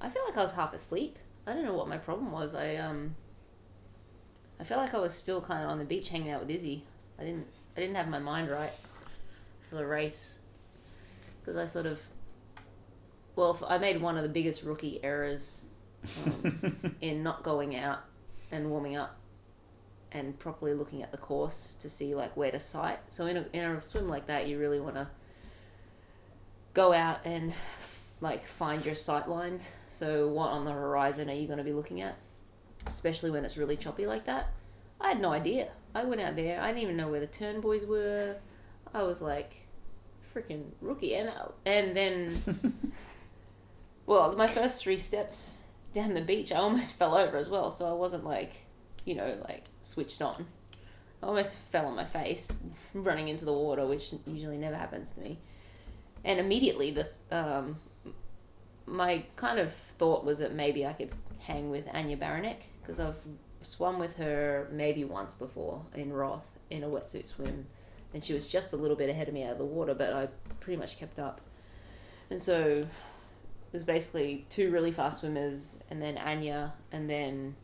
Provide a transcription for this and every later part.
I feel like I was half asleep. I don't know what my problem was. I felt like I was still kind of on the beach hanging out with Izzy. I didn't have my mind right for the race because I sort of, well, I made one of the biggest rookie errors in not going out and warming up and properly looking at the course to see like where to sight. So in a swim like that, you really want to go out and like find your sight lines. So what on the horizon are you going to be looking at, especially when it's really choppy like that? I had no idea. I went out there. I didn't even know where the turn buoys were. I was like freaking rookie, and then well, my first 3 steps down the beach, I almost fell over as well. So I wasn't like, like switched on. I almost fell on my face running into the water, which usually never happens to me. And immediately my kind of thought was that maybe I could hang with Anya Baranek because I've swum with her maybe once before in Roth in a wetsuit swim, and she was just a little bit ahead of me out of the water, but I pretty much kept up. And so it was basically 2 really fast swimmers, and then Anya, and then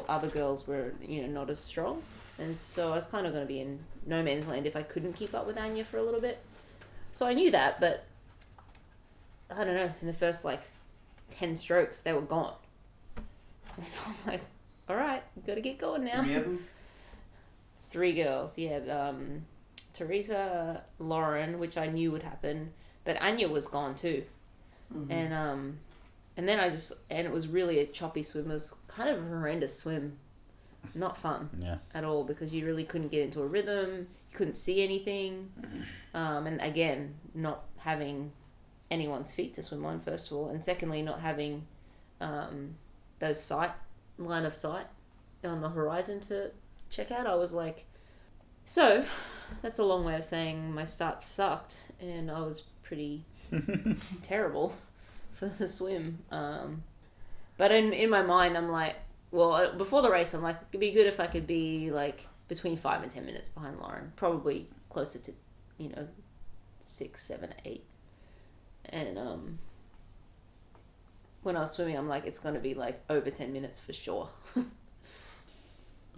other girls were not as strong, and so I was kind of going to be in no man's land if I couldn't keep up with Anya for a little bit. So I knew that, but I don't know, in the first 10 strokes they were gone, and I'm like, all right, gotta get going now. 3 of them? 3 girls, yeah. Teresa, Lauren, which I knew would happen, but Anya was gone too. Mm-hmm. And then and it was really a choppy swim. It was kind of a horrendous swim. Not fun at all because you really couldn't get into a rhythm. You couldn't see anything. And again, not having anyone's feet to swim on, first of all. And secondly, not having those line of sight on the horizon to check out. I was like, so that's a long way of saying my start sucked and I was pretty terrible for the swim. But in my mind, I'm like, well, before the race, I'm like, it'd be good if I could be between 5 and 10 minutes behind Lauren, probably closer to 6, 7, 8. And when I was swimming, I'm like, it's going to be over 10 minutes for sure.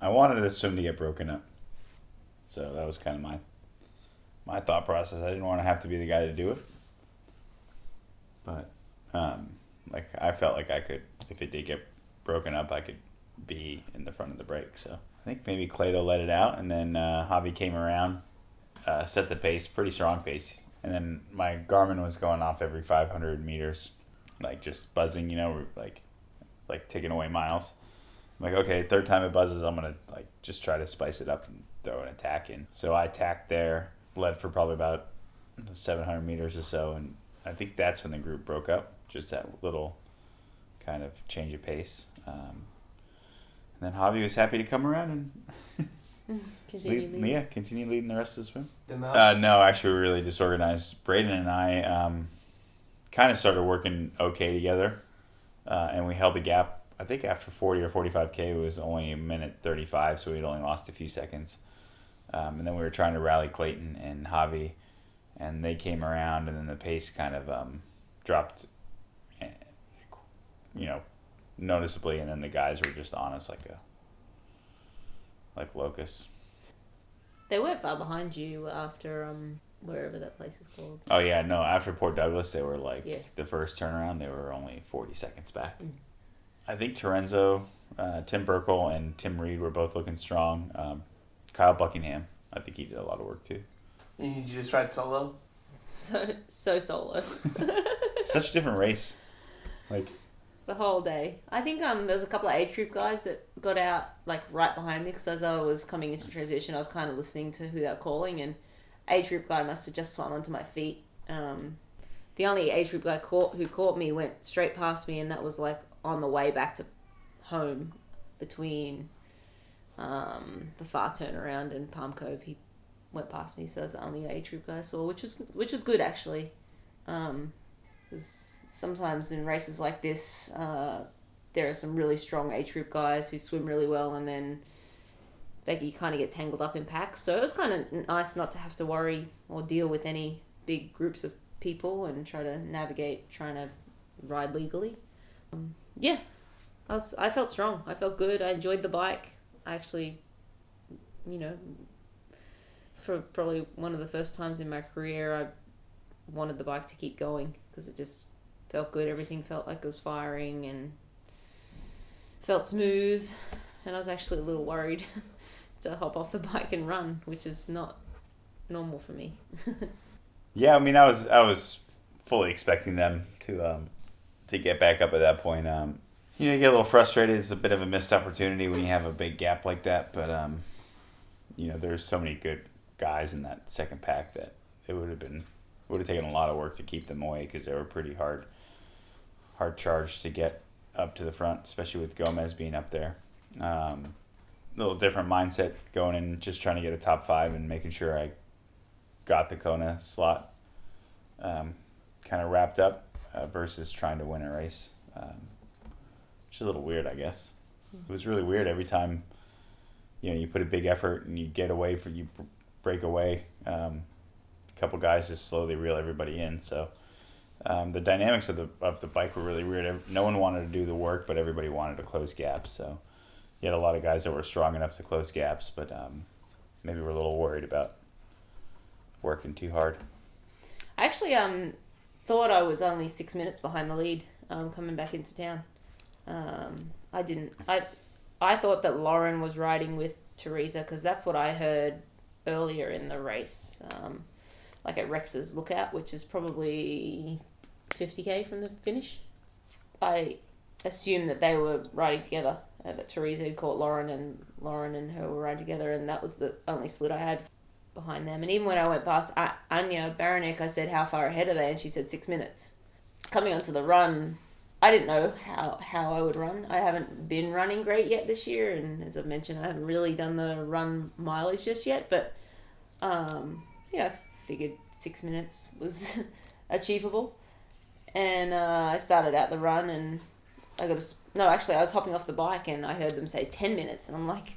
I wanted the swim to get broken up. So that was kind of my thought process. I didn't want to have to be the guy to do it. But I felt like I could, if it did get broken up, I could be in the front of the break. So I think maybe Clado let it out, and then Javi came around, set the pace, pretty strong pace. And then my Garmin was going off every 500 meters, just buzzing, like taking away miles. I'm like, okay, 3rd time it buzzes, I'm going to just try to spice it up and throw an attack in. So I attacked there, led for probably about 700 meters or so, and I think that's when the group broke up, just that little kind of change of pace. And then Javi was happy to come around and continue leading the rest of the swim. No, actually, we were really disorganized. Braden and I kind of started working okay together, and we held the gap. I think after 40 or 45K, it was only a minute 35, so we'd only lost a few seconds. And then we were trying to rally Clayton and Javi, and they came around, and then the pace kind of dropped, noticeably, and then the guys were just on us like locusts. They weren't far behind you after wherever that place is called. Oh yeah, no. After Port Douglas, they were the first turnaround. They were only 40 seconds back. Mm. I think Terenzo, Tim Burkle, and Tim Reed were both looking strong. Kyle Buckingham, I think he did a lot of work too. And you just ride solo? So solo. Such a different race. The whole day. I think there's a couple of age group guys that got out right behind me because as I was coming into transition, I was kind of listening to who they were calling, and age group guy must have just swum onto my feet. The only age group guy who caught me went straight past me, and that was on the way back to home between the far turnaround and Palm Cove. He went past me, so that's the only age group guy I saw, which was good actually. Because sometimes in races like this, there are some really strong age group guys who swim really well, and then you kind of get tangled up in packs. So it was kind of nice not to have to worry or deal with any big groups of people and try to navigate trying to ride legally. Yeah, I felt strong. I felt good. I enjoyed the bike. I actually, for probably one of the first times in my career, I wanted the bike to keep going because it just felt good. Everything felt like it was firing and felt smooth. And I was actually a little worried to hop off the bike and run, which is not normal for me. Yeah, I mean, I was fully expecting them to get back up at that point. You get a little frustrated. It's a bit of a missed opportunity when you have a big gap like that. But there's so many good guys in that second pack that it would have taken a lot of work to keep them away because they were pretty hard charged to get up to the front, especially with Gomez being up there. Little different mindset going in, just trying to get a top 5 and making sure I got the Kona slot kind of wrapped up versus trying to win a race, which is a little weird, I guess. It was really weird every time you put a big effort and you break away. A couple guys just slowly reel everybody in. So the dynamics of the bike were really weird. No one wanted to do the work, but everybody wanted to close gaps. So you had a lot of guys that were strong enough to close gaps, but maybe we're a little worried about working too hard. I actually thought I was only 6 minutes behind the lead coming back into town. I didn't. I thought that Lauren was riding with Teresa because that's what I heard earlier in the race, like at Rex's Lookout, which is probably 50k from the finish. I assumed that they were riding together, that Teresa had caught Lauren and her were riding together, and that was the only split I had behind them. And even when I went past Anya Baranek, I said, how far ahead are they? And she said 6 minutes. Coming onto the run, I didn't know how I would run. I haven't been running great yet this year, and as I've mentioned, I haven't really done the run mileage just yet, but I figured 6 minutes was achievable. And I started out the run, and I was hopping off the bike, and I heard them say 10 minutes, and I'm like,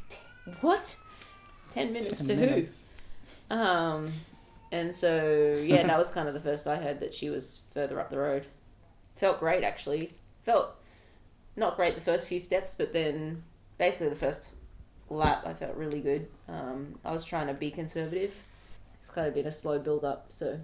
what? 10 minutes 10 to minutes. who? And so, that was kind of the first I heard that she was further up the road. Felt great, actually. Felt not great the first few steps, but then basically the first lap I felt really good. I was trying to be conservative. It's kind of been a slow build up, so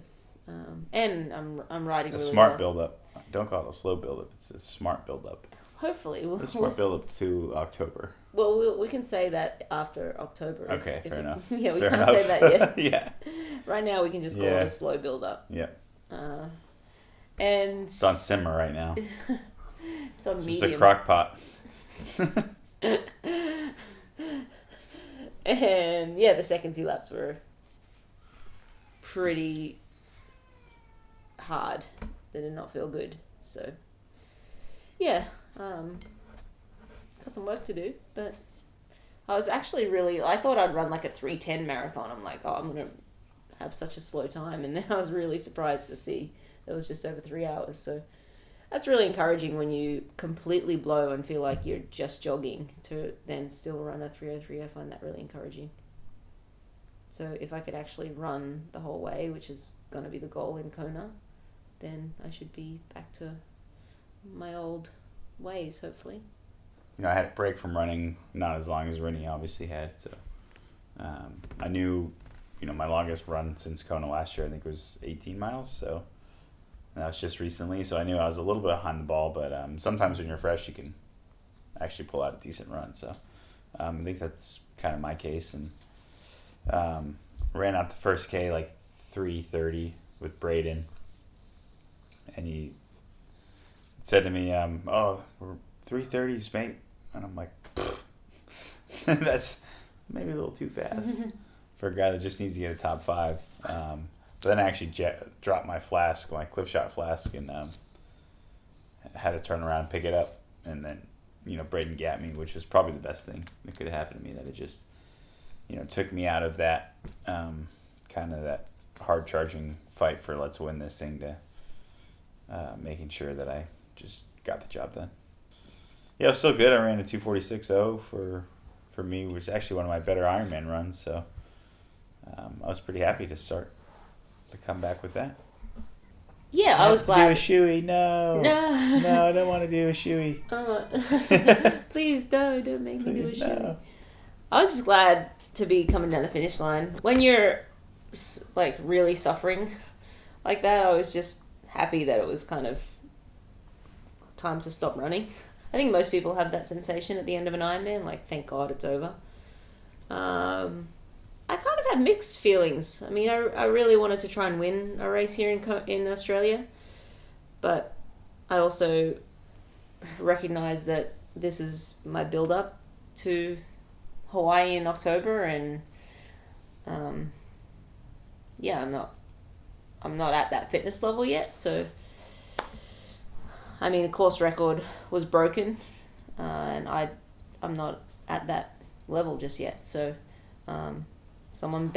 and I'm riding a really smart well. build up. Don't call it a slow build up. It's a smart build up. Hopefully, A smart build up to October. Well, we can say that after October. Okay, fair enough. Yeah, we Fair can't enough. say that yet. Yeah. Right now, we can just call it a slow build up. Yeah. And It's on simmer right now. it's on It's medium. just a crock pot. And the second 2 laps were pretty hard. They did not feel good. So, got some work to do. But I was actually I thought I'd run like a 3:10 marathon. I'm like, I'm going to have such a slow time. And then I was really surprised to see it was just over 3 hours. So that's really encouraging when you completely blow and feel like you're just jogging to then still run a 3:03. I find that really encouraging. So if I could actually run the whole way, which is going to be the goal in Kona, then I should be back to my old ways, hopefully. I had a break from running, not as long as Rennie obviously had. So I knew, my longest run since Kona last year, I think, was 18 miles. So that was just recently. So I knew I was a little bit behind the ball. But sometimes when you're fresh, you can actually pull out a decent run. So I think that's kind of my case. And ran out the first K like 3:30 with Braden. And he said to me, we're 3:30s, mate. And I'm like, that's maybe a little too fast for a guy that just needs to get a top 5. But then I actually dropped my clip shot flask, and had to turn around and pick it up. And then, Braden gapped me, which was probably the best thing that could have happened to me, that it just, took me out of that kind of that hard charging fight for let's win this thing to making sure that I just got the job done. Yeah, it was still good. I ran a 2:46.0 for me, which is actually one of my better Ironman runs. So I was pretty happy to start the comeback with that. yeah, I was Do glad. a shoey? No. No. I don't want to do a shoey. Please don't make me do a Please shoe. no. I was just glad to be coming down the finish line. When you're like really suffering like that, I was just happy that it was kind of time to stop running. I think most people have that sensation at the end of an Ironman, like thank God it's over. I kind of had mixed feelings. I mean, I really wanted to try and win a race here in Australia, but I also recognize that this is my build up to Hawaii in October, and yeah, I'm not at that fitness level yet. So, I mean, the course record was broken, and I'm not at that level just yet. So, someone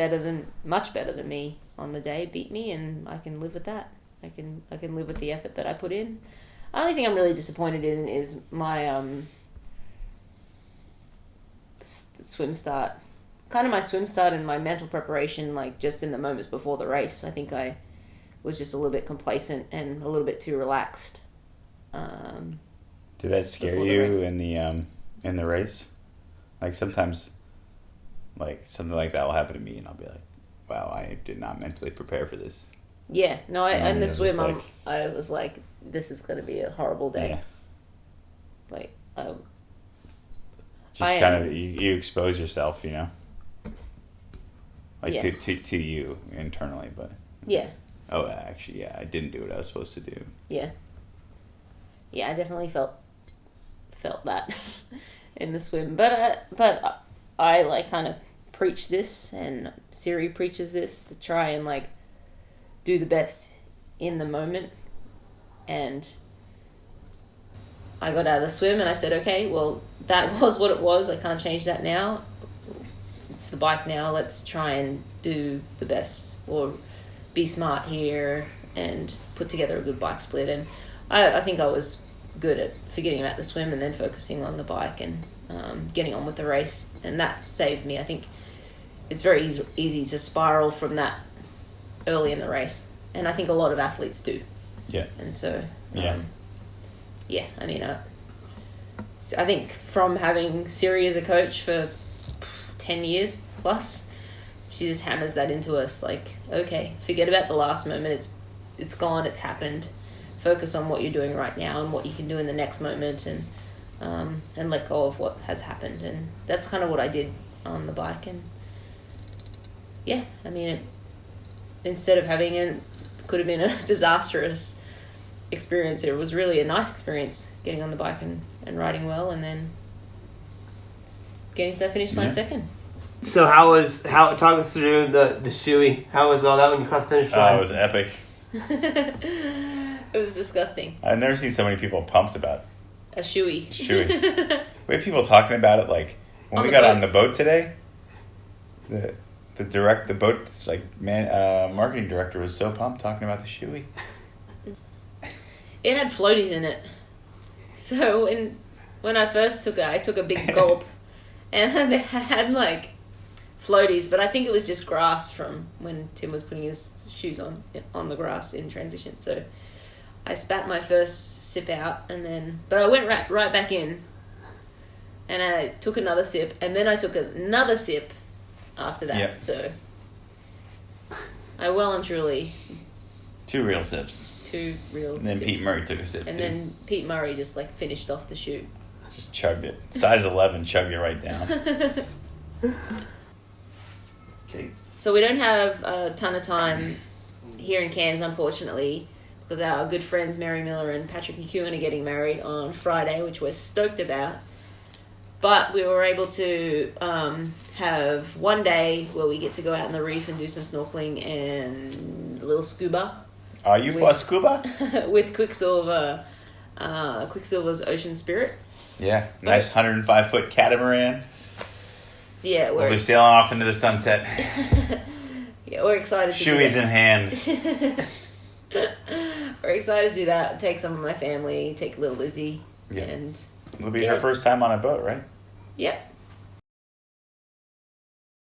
much better than me on the day beat me, and I can live with that. I can live with the effort that I put in. The only thing I'm really disappointed in is my swim start. Kind of my swim start and my mental preparation, like just in the moments before the race. I think I was just a little bit complacent and a little bit too relaxed. Did that scare you in the race? Like sometimes, like something like that will happen to me, and I'll be like, "Wow, I did not mentally prepare for this." Yeah, no, in the swim, like, I was like, "This is going to be a horrible day." Yeah. Like, just kind of you expose yourself, you know, like yeah. to you internally, but yeah. Oh, actually, yeah, I didn't do what I was supposed to do. Yeah. Yeah, I definitely felt that in the swim, but I like kind of preach this, and Siri preaches this, to try and like do the best in the moment. And I got out of the swim and I said, okay, well, that was what it was. I can't change that now. It's the bike now. Let's try and do the best, or be smart here and put together a good bike split. And I think I was good at forgetting about the swim and then focusing on the bike and getting on with the race. And that saved me. I think it's very easy to spiral from that early in the race. And I think a lot of athletes do. Yeah. And so, yeah, I mean, I think from having Siri as a coach for 10 years plus, she just hammers that into us. Like, okay, forget about the last moment. It's gone. It's happened. Focus on what you're doing right now and what you can do in the next moment, and let go of what has happened. And that's kind of what I did on the bike. And yeah, I mean, instead of having could have been a disastrous experience, it was really a nice experience getting on the bike and riding well, and then getting to that finish line second. So talk us through the shoey? How was all that when you crossed the finish line? it was epic. It was disgusting. I've never seen so many people pumped about A shoey. Shoey. We had people talking about it, like when we got on the boat today. The boat's like marketing director was so pumped talking about the shoey. It had floaties in it. So when I first took it, I took a big gulp, and it had like floaties, but I think it was just grass from when Tim was putting his shoes on the grass in transition. So I spat my first sip out, but I went right back in, and I took another sip, and then I took another sip after that. Yep. So I well and truly 2 real sips. 2 real And then sips. Pete Murray took a sip and too. then Pete Murray just like finished off the shoe. Just chugged it. Size 11, chugged it right down. Okay. So we don't have a ton of time here in Cairns, unfortunately, because our good friends Mary Miller and Patrick McEwen are getting married on Friday, which we're stoked about. But we were able to have one day where we get to go out on the reef and do some snorkeling and a little scuba. Are you for scuba? With Quicksilver's Ocean Spirit. Yeah, nice 105-foot catamaran. Yeah, We'll be sailing off into the sunset. Yeah, we're excited to Shoeys do in hand. We're excited to do that. Take some of my family, take little Lizzie, Yeah. and It'll be her first time on a boat, right? Yep.